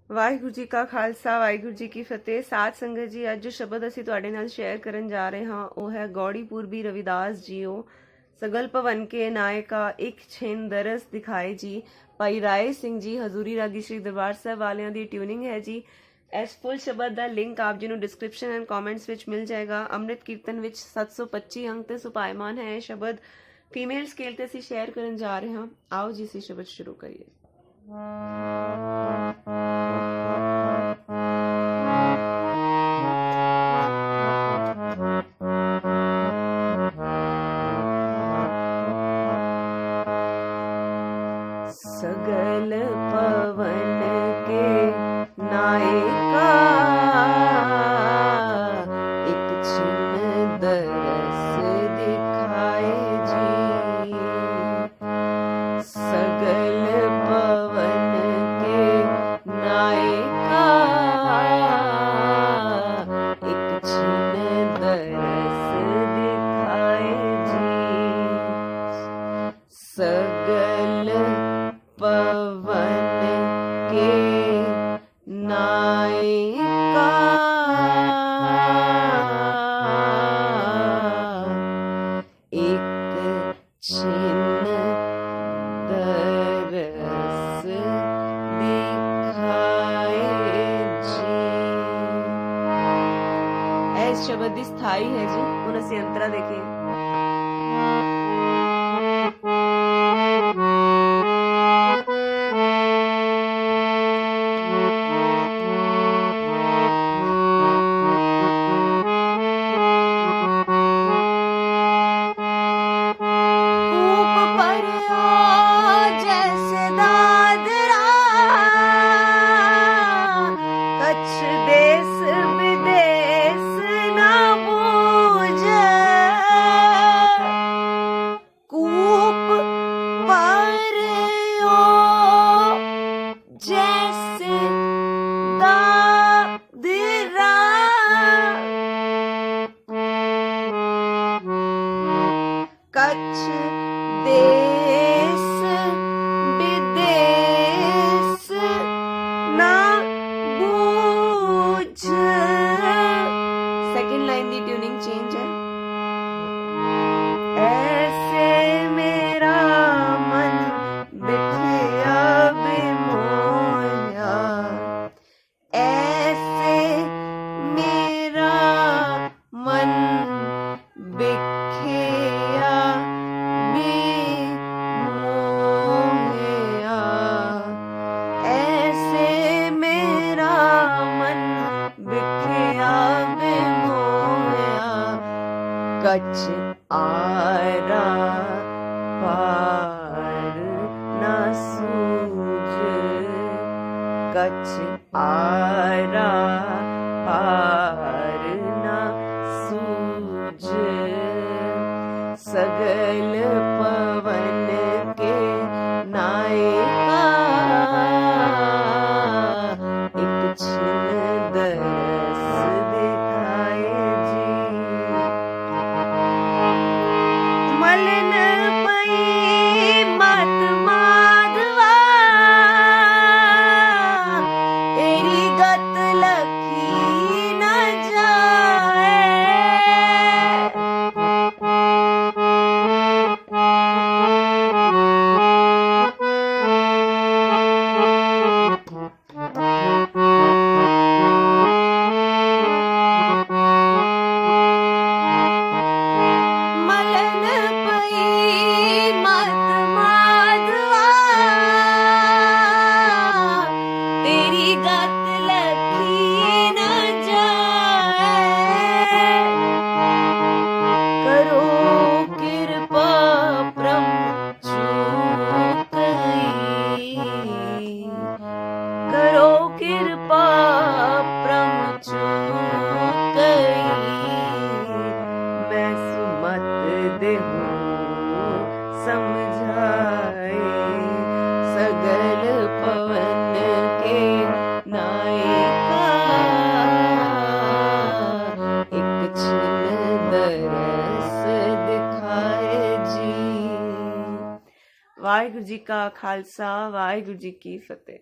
ਵਾਹਿਗੁਰੂ ਜੀ ਕਾ ਖਾਲਸਾ ਵਾਹਿਗੁਰੂ ਜੀ ਕੀ ਫਤਿਹ। ਸਾਧ ਸੰਗਤ ਜੀ, ਅੱਜ ਜੋ ਸ਼ਬਦ ਅਸੀਂ ਤੁਹਾਡੇ ਨਾਲ ਸ਼ੇਅਰ ਕਰਨ ਜਾ ਰਹੇ ਹਾਂ ਉਹ ਹੈ ਗੌੜੀ ਪੂਰਬੀ रविदास जीओ सगल भवन के नायका एक छिन दरस दिखाए जी। भाई राय सिंह जी हजूरी रागी श्री दरबार साहब वालियां दी ट्यूनिंग है जी। इस फुल शब्द का लिंक आप जी नूं डिस्क्रिप्शन एंड कॉमेंट्स विच मिल जाएगा। अमृत कीर्तन विच 725 अंक ते सुपायमान है। शब्द फीमेल स्केल ते असीं शेयर करन जा रहे हैं। आओ जी असीं शब्द शुरू करिए। सगल पवन के नायका एक छिन दरस दिखाए जी। सगल पवन के नायका एक छिन दरस दिखाए जी। सगल पवन के नायका एक छिन दरस दिखाए जी। ऐस शब्द दी स्थाई है जी। हुण असीं अंतरा देखिए। कच्छ देश विदेश ना बूझ। सेकंड लाइन दी ट्यूनिंग चेंज है। ऐसे मेरा मन बिखया बेमोया, ऐसे मेरा मन बिखया बेमोया, ऐसे मेरा मन बिखया बेमोया। कच्छ आरा पार न सूझ, कच्छ आरा पार न सूझ। सगल पवन के नायका एक छिन दरस दिखाए जी। मलन पई मत माधवा, तेरी गत लखी न जाए। मलन पई मत माधवा, तेरी गत लखी न जाए। करो कृपा प्रभु चूकई, करो कृपा प्रभु चूकई। मैं सुमत देहूं समझाए। सगल पवन के नायका एक छिन दरस दिखाए जी। वाहिगुरू जी का खालसा वाहिगुरू जी की फतेह।